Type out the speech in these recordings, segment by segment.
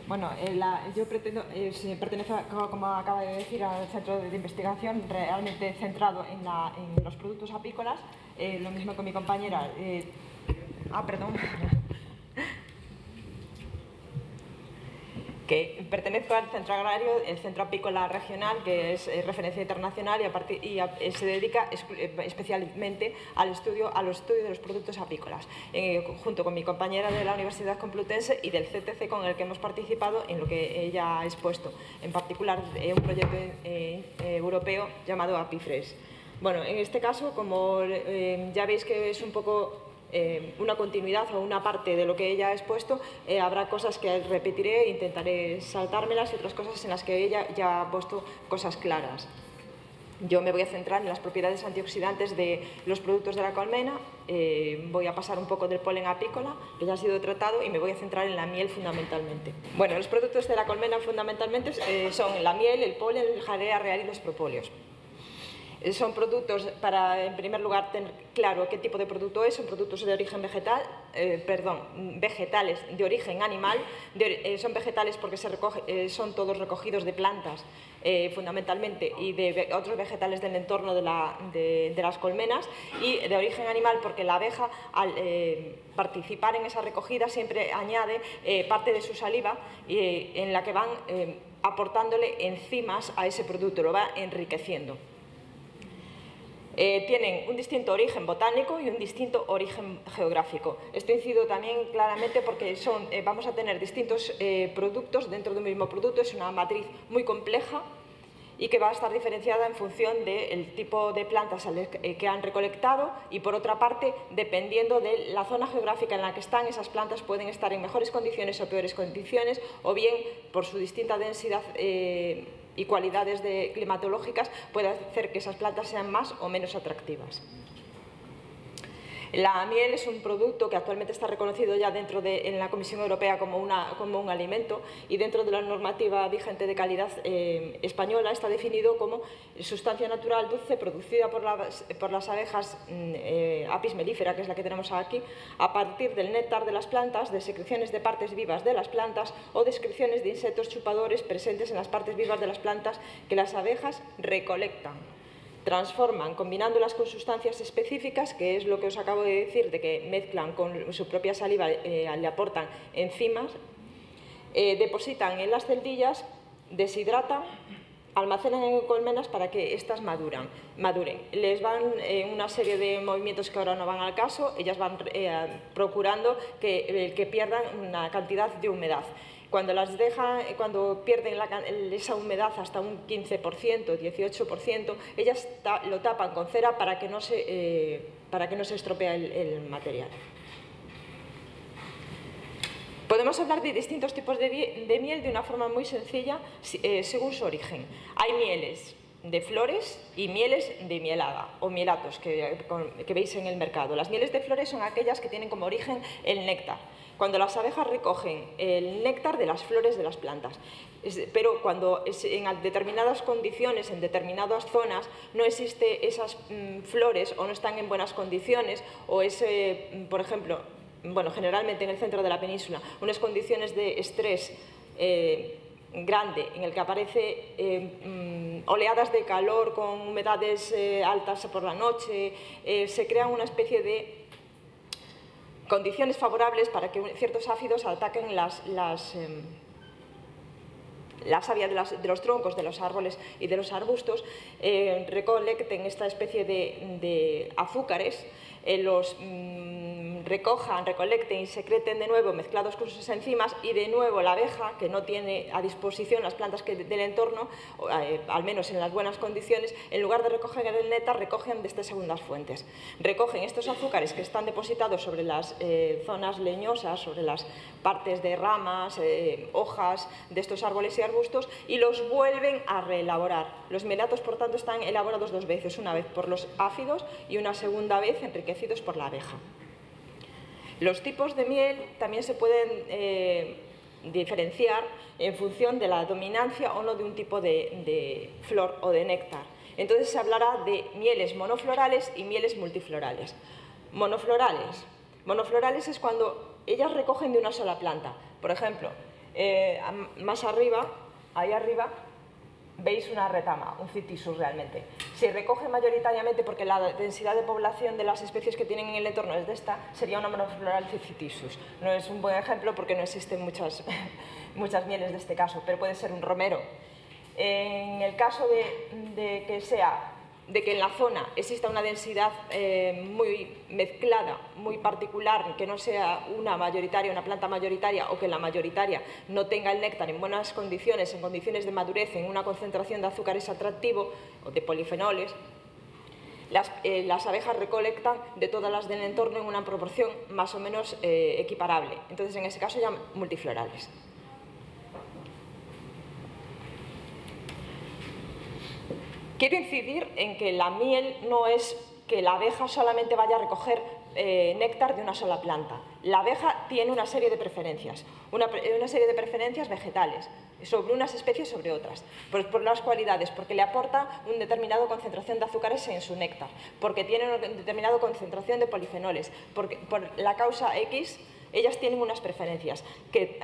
Bueno, yo pertenezco, como acaba de decir, al centro de investigación realmente centrado en los productos apícolas, lo mismo con mi compañera. Perdón. Que pertenezco al Centro Agrario, el Centro Apícola Regional, que es referencia internacional y se dedica especialmente a los estudios de los productos apícolas, junto con mi compañera de la Universidad Complutense y del CTC, con el que hemos participado en lo que ella ha expuesto, en particular un proyecto europeo llamado Apifresh. Bueno, en este caso, como ya veis que es un poco una continuidad o una parte de lo que ella ha expuesto, habrá cosas que repetiré, intentaré saltármelas y otras cosas en las que ella ya ha puesto cosas claras. Yo me voy a centrar en las propiedades antioxidantes de los productos de la colmena, voy a pasar un poco del polen apícola, que ya ha sido tratado, y me voy a centrar en la miel fundamentalmente. Bueno, los productos de la colmena fundamentalmente son la miel, el polen, el jalea real y los propóleos. Son productos, para en primer lugar tener claro qué tipo de producto es, son productos de origen vegetal, vegetales de origen animal, son vegetales porque son todos recogidos de plantas fundamentalmente y de otros vegetales del entorno de las colmenas, y de origen animal porque la abeja al participar en esa recogida siempre añade parte de su saliva en la que van aportándole enzimas a ese producto, lo va enriqueciendo. Tienen un distinto origen botánico y un distinto origen geográfico. Esto incide también claramente porque vamos a tener distintos productos dentro de un mismo producto. Es una matriz muy compleja y que va a estar diferenciada en función del tipo de plantas que han recolectado, y por otra parte, dependiendo de la zona geográfica en la que están, esas plantas pueden estar en mejores condiciones o peores condiciones, o bien por su distinta densidad y cualidades climatológicas puede hacer que esas plantas sean más o menos atractivas. La miel es un producto que actualmente está reconocido ya en la Comisión Europea como un alimento, y dentro de la normativa vigente de calidad española está definido como sustancia natural dulce producida por las abejas Apis mellifera, que es la que tenemos aquí, a partir del néctar de las plantas, de secreciones de partes vivas de las plantas o de excreciones de insectos chupadores presentes en las partes vivas de las plantas que las abejas recolectan. Transforman combinándolas con sustancias específicas, que es lo que os acabo de decir, de que mezclan con su propia saliva, le aportan enzimas, depositan en las celdillas, deshidratan, almacenan en colmenas para que éstas maduren. Les van una serie de movimientos que ahora no van al caso, ellas van procurando que pierdan una cantidad de humedad. Cuando pierden esa humedad hasta un 15%, 18%, ellas lo tapan con cera para que no se estropee el material. Podemos hablar de distintos tipos de miel de una forma muy sencilla según su origen. Hay mieles de flores y mieles de mielada o mielatos que veis en el mercado. Las mieles de flores son aquellas que tienen como origen el néctar, cuando las abejas recogen el néctar de las flores de las plantas. Pero cuando en determinadas condiciones, en determinadas zonas, no existen esas flores o no están en buenas condiciones, o por ejemplo, generalmente en el centro de la península, unas condiciones de estrés grande en el que aparece oleadas de calor con humedades altas por la noche, se crea una especie de condiciones favorables para que ciertos áfidos ataquen la savia de los troncos de los árboles y de los arbustos, recolecten esta especie de azúcares, los recolecten y secreten de nuevo mezclados con sus enzimas, y de nuevo la abeja, que no tiene a disposición las plantas del entorno, al menos en las buenas condiciones, en lugar de recoger el néctar, recogen de estas segundas fuentes. Recogen estos azúcares que están depositados sobre las zonas leñosas, sobre las partes de ramas, hojas de estos árboles y arbustos, y los vuelven a reelaborar. Los mielatos, por tanto, están elaborados dos veces, una vez por los áfidos y una segunda vez enriquecidos por la abeja. Los tipos de miel también se pueden diferenciar en función de la dominancia o no de un tipo de flor o de néctar. Entonces se hablará de mieles monoflorales y mieles multiflorales. Monoflorales es cuando ellas recogen de una sola planta. Por ejemplo, más arriba, ahí arriba, veis una retama, un Cytisus realmente. Si recoge mayoritariamente, porque la densidad de población de las especies que tienen en el entorno es de esta, sería una monofloral Cytisus. No es un buen ejemplo porque no existen muchas mieles de este caso, pero puede ser un romero. En el caso de que en la zona exista una densidad muy mezclada, muy particular, que no sea una planta mayoritaria, o que la mayoritaria no tenga el néctar en buenas condiciones, en condiciones de madurez, en una concentración de azúcares atractivo o de polifenoles, las abejas recolectan de todas las del entorno en una proporción más o menos equiparable. Entonces, en ese caso ya multiflorales. Quiero incidir en que la miel no es que la abeja solamente vaya a recoger néctar de una sola planta. La abeja tiene una serie de preferencias, una serie de preferencias vegetales, sobre unas especies sobre otras, por las cualidades, porque le aporta una determinada concentración de azúcares en su néctar, porque tiene una determinada concentración de polifenoles, por la causa X, ellas tienen unas preferencias que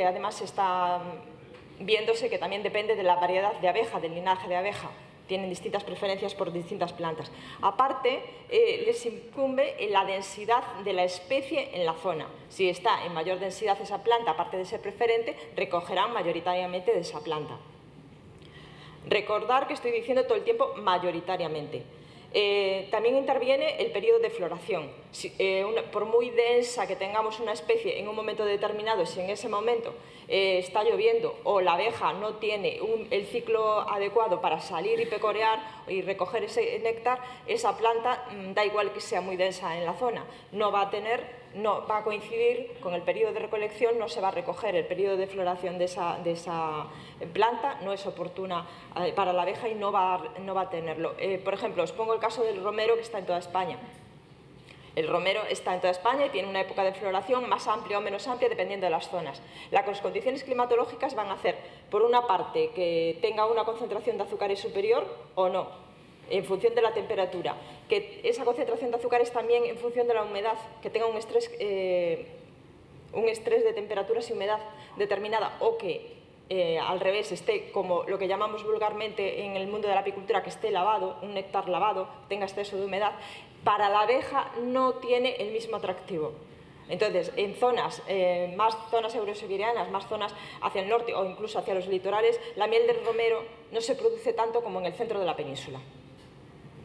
además está viéndose que también depende de la variedad de abeja, del linaje de abeja. Tienen distintas preferencias por distintas plantas. Aparte, les incumbe en la densidad de la especie en la zona. Si está en mayor densidad esa planta, aparte de ser preferente, recogerán mayoritariamente de esa planta. Recordar que estoy diciendo todo el tiempo mayoritariamente. También interviene el periodo de floración. Por muy densa que tengamos una especie en un momento determinado, si en ese momento está lloviendo o la abeja no tiene el ciclo adecuado para salir y pecorear y recoger ese néctar, esa planta, da igual que sea muy densa en la zona, no va a coincidir con el periodo de recolección, no se va a recoger el periodo de floración de esa planta, no es oportuna para la abeja y no va a tenerlo. Por ejemplo, os pongo el caso del romero, que está en toda España. El romero está en toda España y tiene una época de floración más amplia o menos amplia dependiendo de las zonas. Las condiciones climatológicas van a hacer, por una parte, que tenga una concentración de azúcares superior o no, en función de la temperatura. Que esa concentración de azúcares también en función de la humedad, que tenga un estrés de temperaturas y humedad determinada, o que al revés esté como lo que llamamos vulgarmente en el mundo de la apicultura, que esté lavado, un néctar lavado, tenga exceso de humedad. Para la abeja no tiene el mismo atractivo. Entonces, en zonas, más zonas eurosiberianas, más zonas hacia el norte o incluso hacia los litorales, la miel del romero no se produce tanto como en el centro de la península.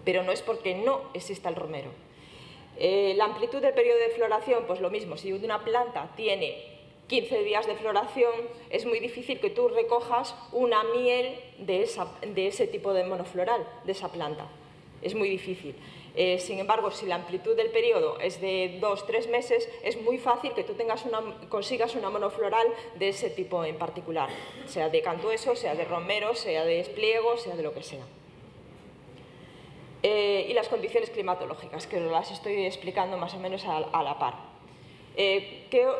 Pero no es porque no exista el romero. La amplitud del periodo de floración, pues lo mismo, si una planta tiene 15 días de floración, es muy difícil que tú recojas una miel de ese tipo de monofloral, de esa planta. Es muy difícil. Sin embargo, si la amplitud del periodo es de 2-3 meses, es muy fácil que tú consigas una monofloral de ese tipo en particular, sea de cantueso, sea de romero, sea de espliego, sea de lo que sea. Y las condiciones climatológicas, que las estoy explicando más o menos a la par.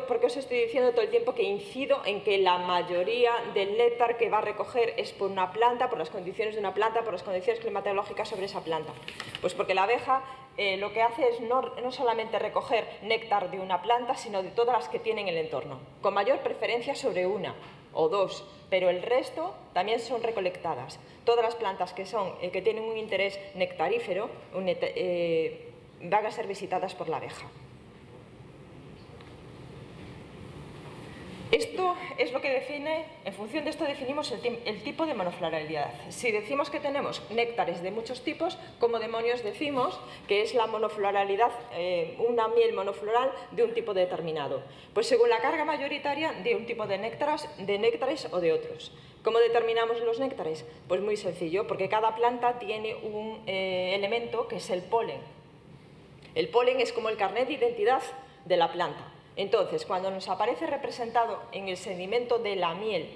¿Por qué os estoy diciendo todo el tiempo que incido en que la mayoría del néctar que va a recoger es por una planta, por las condiciones de una planta, por las condiciones climatológicas sobre esa planta? Pues porque la abeja lo que hace es no solamente recoger néctar de una planta, sino de todas las que tiene en el entorno, con mayor preferencia sobre una o dos, pero el resto también son recolectadas. Todas las plantas que tienen un interés nectarífero van a ser visitadas por la abeja. Esto es lo que define, en función de esto definimos el tipo de monofloralidad. Si decimos que tenemos néctares de muchos tipos, ¿cómo demonios decimos que es la monofloralidad, una miel monofloral de un tipo determinado? Pues según la carga mayoritaria de un tipo de néctares o de otros. ¿Cómo determinamos los néctares? Pues muy sencillo, porque cada planta tiene un elemento que es el polen. El polen es como el carnet de identidad de la planta. Entonces, cuando nos aparece representado en el sedimento de la miel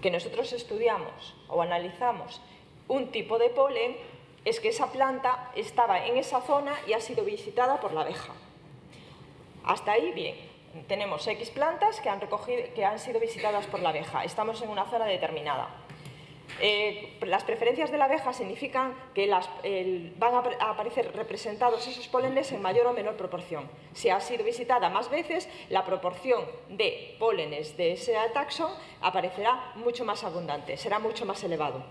que nosotros estudiamos o analizamos un tipo de polen, es que esa planta estaba en esa zona y ha sido visitada por la abeja. Hasta ahí, bien. Tenemos X plantas que han sido visitadas por la abeja. Estamos en una zona determinada. Las preferencias de la abeja significan que van a aparecer representados esos pólenes en mayor o menor proporción. Si ha sido visitada más veces, la proporción de pólenes de ese taxón aparecerá mucho más abundante, será mucho más elevado.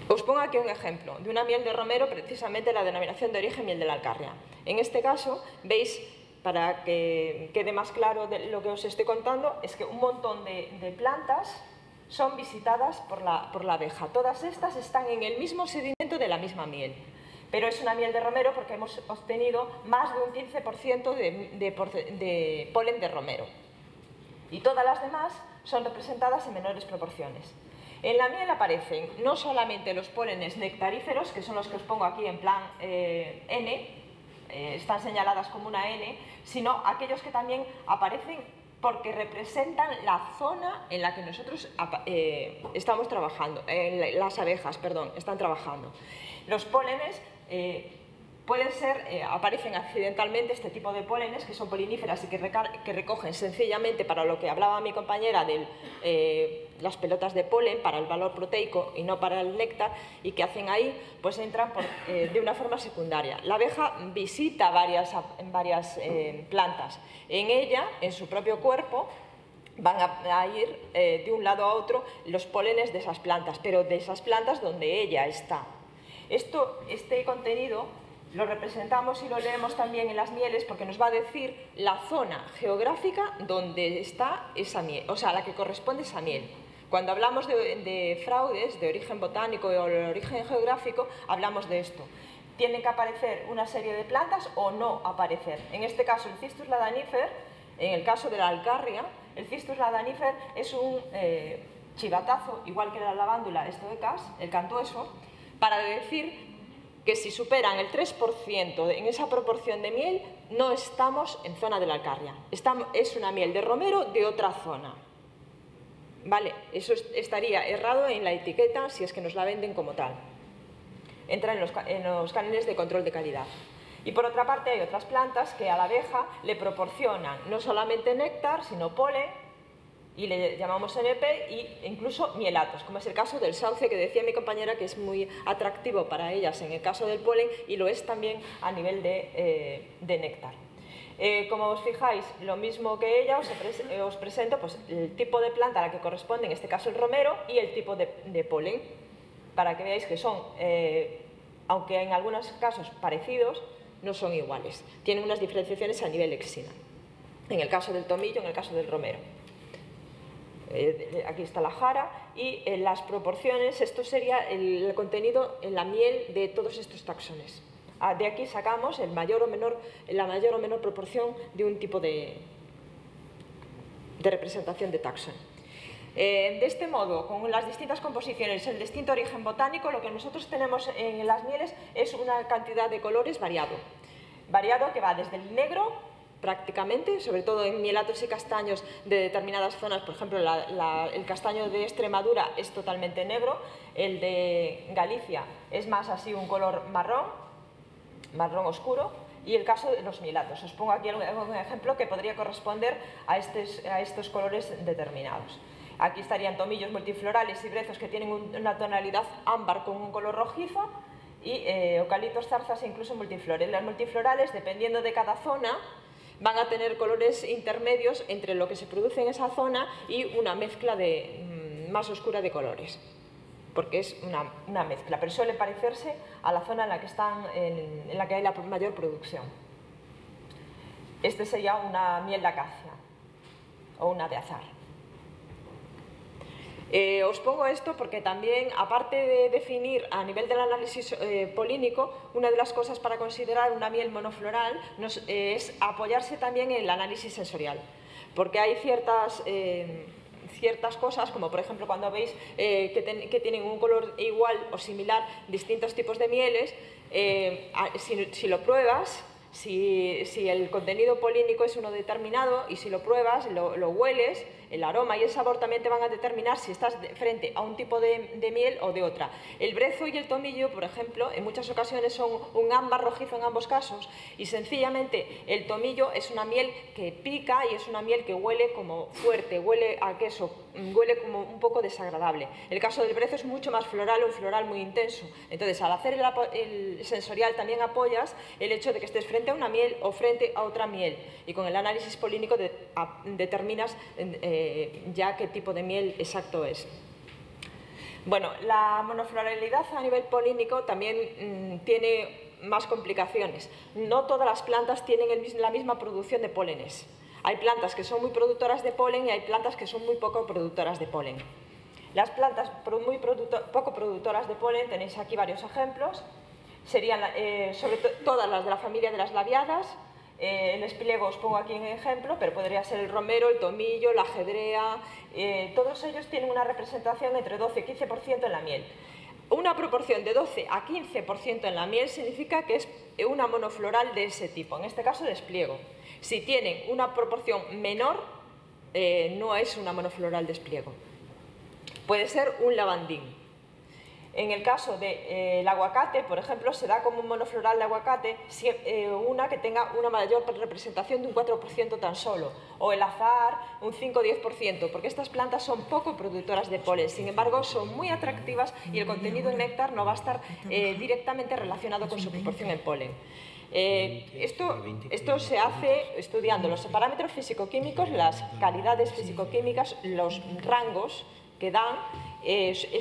Os pongo aquí un ejemplo de una miel de romero, precisamente la denominación de origen miel de la Alcarria. En este caso, veis, para que quede más claro de lo que os estoy contando, es que un montón de plantas son visitadas por la abeja. Todas estas están en el mismo sedimento de la misma miel. Pero es una miel de romero porque hemos obtenido más de un 15% de polen de romero. Y todas las demás son representadas en menores proporciones. En la miel aparecen no solamente los pólenes nectaríferos, que son los que os pongo aquí en plan N, están señaladas como una N, sino aquellos que también aparecen porque representan la zona en la que nosotros estamos trabajando, las abejas, perdón, están trabajando. Los pólenes pueden ser, aparecen accidentalmente este tipo de pólenes que son poliníferas y que recogen sencillamente para lo que hablaba mi compañera de las pelotas de polen, para el valor proteico y no para el néctar, y que hacen ahí, pues entran de una forma secundaria. La abeja visita varias plantas. En ella, en su propio cuerpo, van a ir de un lado a otro los pólenes de esas plantas, pero de esas plantas donde ella está. Este contenido lo representamos y lo leemos también en las mieles porque nos va a decir la zona geográfica donde está esa miel, o sea, a la que corresponde esa miel. Cuando hablamos de fraudes, de origen botánico o de origen geográfico, hablamos de esto. Tienen que aparecer una serie de plantas o no aparecer. En este caso, el Cistus ladanifer, en el caso de la Alcarria, el Cistus ladanifer es un chivatazo, igual que la lavándula estoecas, el cantueso, para decir que si superan el 3% en esa proporción de miel, no estamos en zona de la Alcarria. Es una miel de romero de otra zona. Vale, eso estaría errado en la etiqueta si es que nos la venden como tal. Entra en los cánones de control de calidad. Y por otra parte hay otras plantas que a la abeja le proporcionan no solamente néctar, sino polen, y le llamamos NP, e incluso mielatos, como es el caso del sauce, que decía mi compañera que es muy atractivo para ellas en el caso del polen y lo es también a nivel de néctar. Como os fijáis, lo mismo que ella, os presento pues, el tipo de planta a la que corresponde, en este caso el romero, y el tipo de polen, para que veáis que son, aunque en algunos casos parecidos, no son iguales. Tienen unas diferenciaciones a nivel exina. En el caso del tomillo, en el caso del romero. Aquí está la jara y las proporciones, esto sería el contenido en la miel de todos estos taxones. De aquí sacamos la mayor o menor proporción de un tipo de representación de taxón. De este modo, con las distintas composiciones, el distinto origen botánico, lo que nosotros tenemos en las mieles es una cantidad de colores variado que va desde el negro, prácticamente, sobre todo en mielatos y castaños de determinadas zonas. Por ejemplo, el castaño de Extremadura es totalmente negro, el de Galicia es más así un color marrón oscuro, y el caso de los mielatos. Os pongo aquí un ejemplo que podría corresponder a estos colores determinados. Aquí estarían tomillos multiflorales y brezos que tienen una tonalidad ámbar con un color rojizo, y eucaliptos, zarzas e incluso multiflores. Las multiflorales, dependiendo de cada zona, van a tener colores intermedios entre lo que se produce en esa zona y una mezcla más oscura de colores, porque es una mezcla, pero suele parecerse a la zona en la que hay la mayor producción. Este sería una miel de acacia o una de azar. Os pongo esto porque también, aparte de definir a nivel del análisis polínico, una de las cosas para considerar una miel monofloral es apoyarse también en el análisis sensorial, porque hay ciertas cosas, como por ejemplo cuando veis que tienen un color igual o similar distintos tipos de mieles, si lo pruebas, si el contenido polínico es uno determinado y si lo pruebas, lo hueles, el aroma y el sabor también te van a determinar si estás frente a un tipo de miel o de otra. El brezo y el tomillo, por ejemplo, en muchas ocasiones son un ámbar rojizo en ambos casos, y sencillamente el tomillo es una miel que pica y es una miel que huele como fuerte, huele a queso, huele como un poco desagradable. El caso del brezo es mucho más floral, un floral muy intenso. Entonces, al hacer el sensorial también apoyas el hecho de que estés frente a una miel o frente a otra miel, y con el análisis polínico determinas ya qué tipo de miel exacto es. Bueno, la monofloralidad a nivel polínico también tiene más complicaciones. No todas las plantas tienen la misma producción de pólenes. Hay plantas que son muy productoras de polen y hay plantas que son muy poco productoras de polen. Las plantas poco productoras de polen, tenéis aquí varios ejemplos, serían sobre todas las de la familia de las labiadas. En espliego os pongo aquí un ejemplo, pero podría ser el romero, el tomillo, la ajedrea. Todos ellos tienen una representación entre 12 y 15% en la miel. Una proporción de 12 a 15% en la miel significa que es una monofloral de ese tipo, en este caso de espliego. Si tienen una proporción menor, no es una monofloral de espliego. Puede ser un lavandín. En el caso del aguacate, por ejemplo, se da como un monofloral de aguacate una que tenga una mayor representación de un 4% tan solo, o el azahar un 5 o 10%, porque estas plantas son poco productoras de polen, sin embargo son muy atractivas y el contenido en néctar no va a estar directamente relacionado con su proporción en polen. Esto se hace estudiando los parámetros físico-químicos, las calidades físico-químicas, los rangos que dan,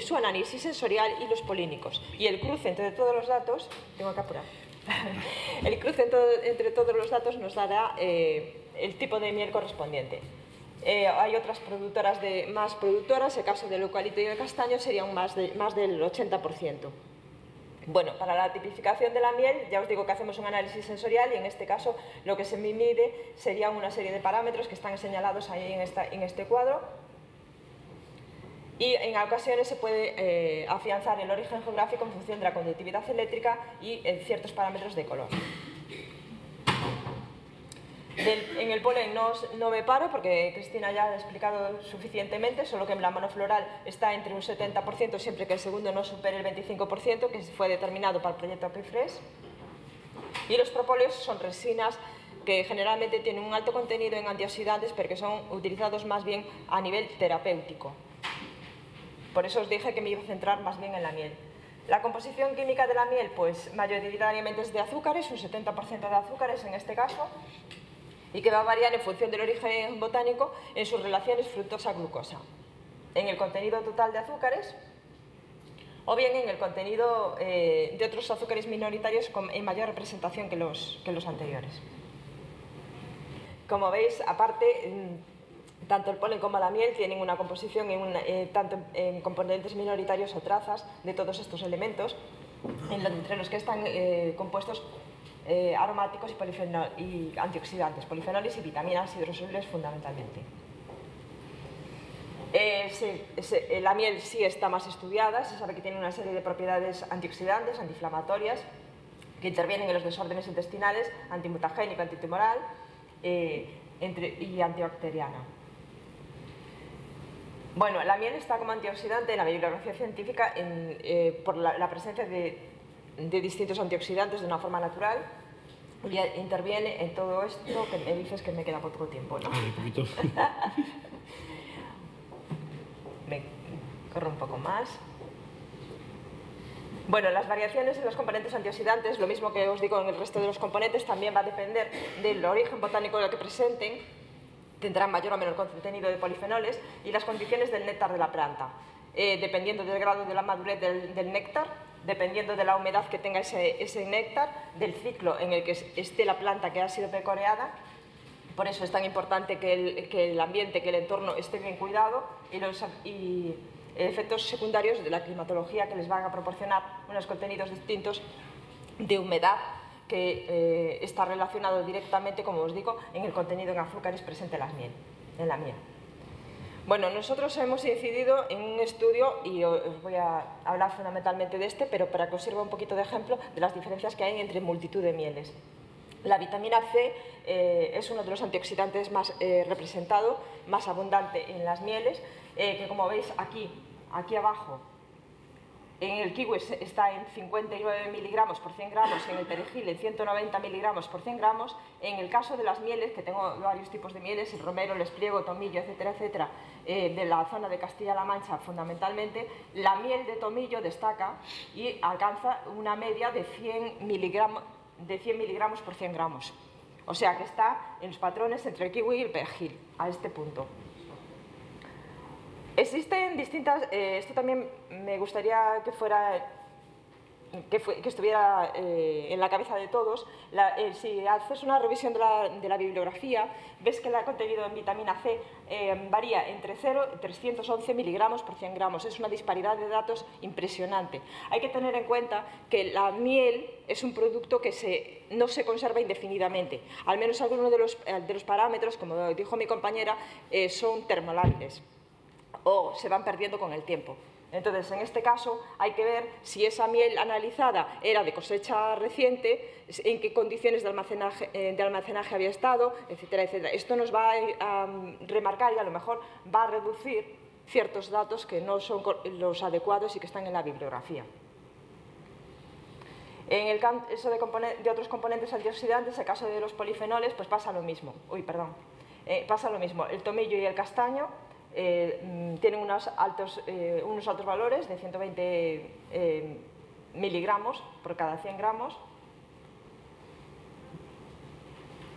su análisis sensorial y los polínicos. Y el cruce entre todos los datos, tengo que apurar, el cruce entre todos los datos nos dará el tipo de miel correspondiente. Hay otras productoras más productoras, el caso del eucalipto y el castaño serían más del 80%. Bueno, para la tipificación de la miel, ya os digo que hacemos un análisis sensorial y en este caso lo que se mide serían una serie de parámetros que están señalados ahí en este cuadro. Y en ocasiones se puede afianzar el origen geográfico en función de la conductividad eléctrica y ciertos parámetros de color. En el polen no me paro porque Cristina ya ha explicado suficientemente, solo que en la monofloral está entre un 70% siempre que el segundo no supere el 25%, que fue determinado para el proyecto Apifresh. Y los propóleos son resinas que generalmente tienen un alto contenido en antioxidantes, pero que son utilizados más bien a nivel terapéutico. Por eso os dije que me iba a centrar más bien en la miel. La composición química de la miel, pues mayoritariamente es de azúcares, un 70% de azúcares en este caso, y que va a variar en función del origen botánico en sus relaciones fructosa-glucosa, en el contenido total de azúcares o bien en el contenido de otros azúcares minoritarios en mayor representación que los anteriores. Como veis, aparte, tanto el polen como la miel tienen una composición tanto en componentes minoritarios o trazas de todos estos elementos, entre los que están compuestos aromáticos y antioxidantes, polifenoles y vitaminas hidrosolubles fundamentalmente. La miel sí está más estudiada, se sabe que tiene una serie de propiedades antioxidantes, antiinflamatorias, que intervienen en los desórdenes intestinales, antimutagénico, antitumoral y antibacteriana. Bueno, la miel está como antioxidante en la bibliografía científica por la presencia de distintos antioxidantes de una forma natural, y interviene en todo esto que me dices que me queda poco tiempo, ¿no? Un poquito. Me corro un poco más. Bueno, las variaciones en los componentes antioxidantes, lo mismo que os digo en el resto de los componentes, también va a depender del origen botánico que presenten, tendrán mayor o menor contenido de polifenoles y las condiciones del néctar de la planta. Dependiendo del grado de la madurez del néctar, dependiendo de la humedad que tenga ese néctar, del ciclo en el que esté la planta que ha sido pecoreada. Por eso es tan importante que el ambiente, que el entorno esté bien cuidado y efectos secundarios de la climatología que les van a proporcionar unos contenidos distintos de humedad que está relacionado directamente, como os digo, en el contenido en azúcares presente en la miel. Bueno, nosotros hemos incidido en un estudio, y os voy a hablar fundamentalmente de pero para que os sirva un poquito de ejemplo de las diferencias que hay entre multitud de mieles. La vitamina C es uno de los antioxidantes más representado, más abundante en las mieles, que como veis aquí abajo, en el kiwi está en 59 miligramos por 100 gramos, en el perejil en 190 miligramos por 100 gramos. En el caso de las mieles, que tengo varios tipos de mieles, el romero, el espliego, tomillo, etcétera, etcétera, de la zona de Castilla-La Mancha fundamentalmente, la miel de tomillo destaca y alcanza una media de 100 miligramos por 100 gramos. O sea que está en los patrones entre el kiwi y el perejil, a este punto. Existen distintas, esto también me gustaría que estuviera en la cabeza de todos. Si haces una revisión de la bibliografía, ves que el contenido en vitamina C varía entre 0 y 311 miligramos por 100 gramos. Es una disparidad de datos impresionante. Hay que tener en cuenta que la miel es un producto que no se conserva indefinidamente. Al menos algunos de los parámetros, como dijo mi compañera, son termolábiles o se van perdiendo con el tiempo. Entonces, en este caso, hay que ver si esa miel analizada era de cosecha reciente, en qué condiciones de almacenaje había estado, etcétera, etcétera. Esto nos va a remarcar y a lo mejor va a reducir ciertos datos que no son los adecuados y que están en la bibliografía. En el caso de otros componentes antioxidantes, en el caso de los polifenoles, pues pasa lo mismo. Pasa lo mismo. El tomillo y el castaño tienen unos altos valores de 120 miligramos por cada 100 gramos.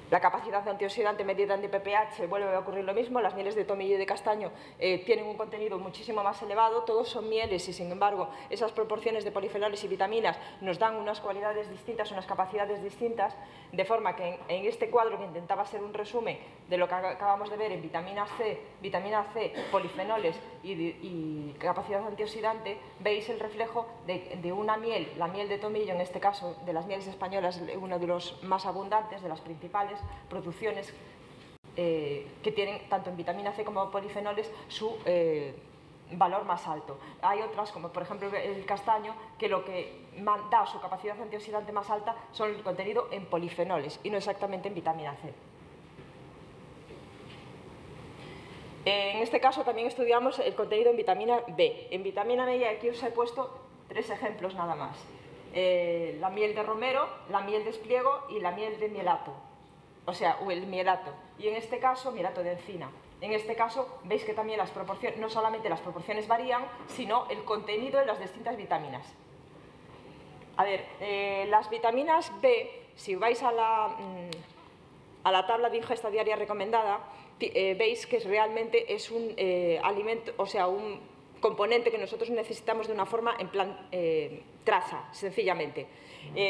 La capacidad antioxidante medida en ppH vuelve a ocurrir lo mismo. Las mieles de tomillo y de castaño tienen un contenido muchísimo más elevado. Todos son mieles y, sin embargo, esas proporciones de polifenoles y vitaminas nos dan unas cualidades distintas, unas capacidades distintas, de forma que en este cuadro, que intentaba ser un resumen de lo que acabamos de ver en vitamina C, polifenoles y capacidad antioxidante, veis el reflejo de una miel, la miel de tomillo, en este caso de las mieles españolas, uno de los más abundantes, de las principales producciones que tienen tanto en vitamina C como polifenoles su valor más alto. Hay otras, como por ejemplo el castaño, que lo que da su capacidad antioxidante más alta son el contenido en polifenoles y no exactamente en vitamina C. En este caso también estudiamos el contenido en vitamina B. En vitamina B, y aquí os he puesto 3 ejemplos nada más. La miel de romero, la miel de espliego y la miel de mielato. O sea, el mielato. Y en este caso, mielato de encina. En este caso, veis que también las proporciones, no solamente las proporciones varían, sino el contenido de las distintas vitaminas. A ver, las vitaminas B, si vais a la tabla de ingesta diaria recomendada, veis que realmente es un alimento, o sea, un componente que nosotros necesitamos de una forma en plan traza, sencillamente.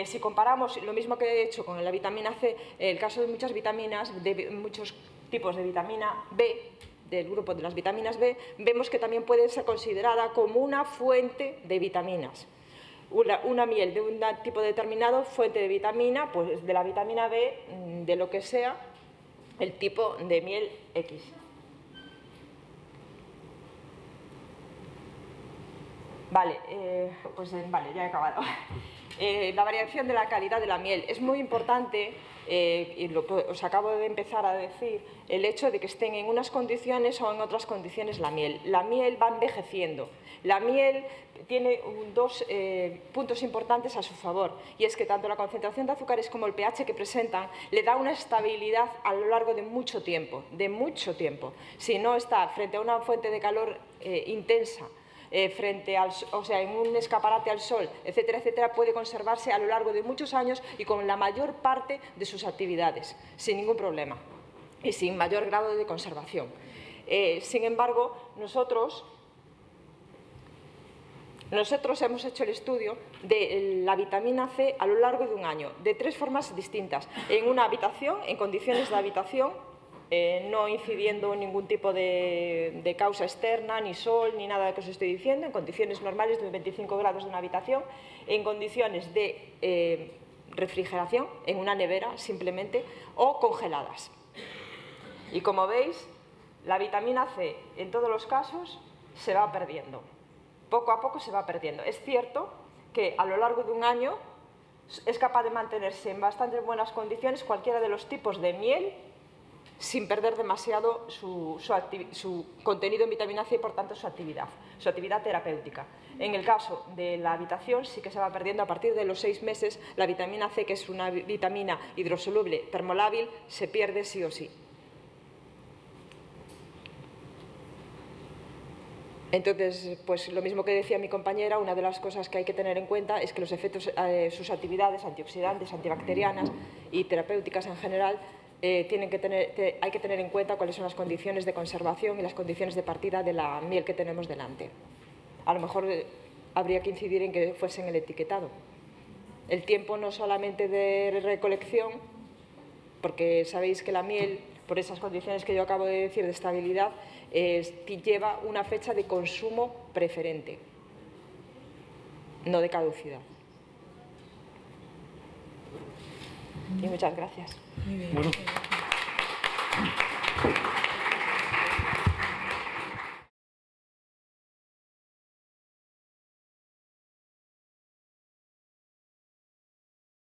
Si comparamos lo mismo que he hecho con la vitamina C, el caso de muchas vitaminas, de muchos tipos de vitamina B, del grupo de las vitaminas B, vemos que también puede ser considerada como una fuente de vitaminas. Una miel de un tipo determinado, fuente de vitamina, pues de la vitamina B, de lo que sea, el tipo de miel X. Vale, vale, ya he acabado. La variación de la calidad de la miel es muy importante, y os acabo de empezar a decir, el hecho de que estén en unas condiciones o en otras condiciones la miel. La miel va envejeciendo. La miel tiene dos puntos importantes a su favor, y es que tanto la concentración de azúcares como el pH que presentan le da una estabilidad a lo largo de mucho tiempo, Si no está frente a una fuente de calor intensa, frente al, o sea, en un escaparate al sol, etcétera, etcétera, puede conservarse a lo largo de muchos años y con la mayor parte de sus actividades, sin ningún problema y sin mayor grado de conservación. Sin embargo, nosotros hemos hecho el estudio de la vitamina C a lo largo de un año, de 3 formas distintas, en una habitación, en condiciones de habitación, no incidiendo ningún tipo de causa externa, ni sol, ni nada de lo que os estoy diciendo, en condiciones normales de 25 grados de una habitación, en condiciones de refrigeración, en una nevera simplemente, o congeladas. Y como veis, la vitamina C en todos los casos se va perdiendo, poco a poco se va perdiendo. Es cierto que a lo largo de un año es capaz de mantenerse en bastante buenas condiciones cualquiera de los tipos de miel sin perder demasiado su contenido en vitamina C y, por tanto, su actividad terapéutica. En el caso de la habitación, sí que se va perdiendo a partir de los 6 meses. La vitamina C, que es una vitamina hidrosoluble termolábil, se pierde sí o sí. Entonces, pues lo mismo que decía mi compañera, una de las cosas que hay que tener en cuenta es que los efectos, sus actividades antioxidantes, antibacterianas y terapéuticas en general, hay que tener en cuenta cuáles son las condiciones de conservación y las condiciones de partida de la miel que tenemos delante. A lo mejor habría que incidir en que fuese en el etiquetado. El tiempo no solamente de recolección, porque sabéis que la miel, por esas condiciones que yo acabo de decir de estabilidad, lleva una fecha de consumo preferente, no de caducidad. Y muchas gracias. Muy bien. Bueno.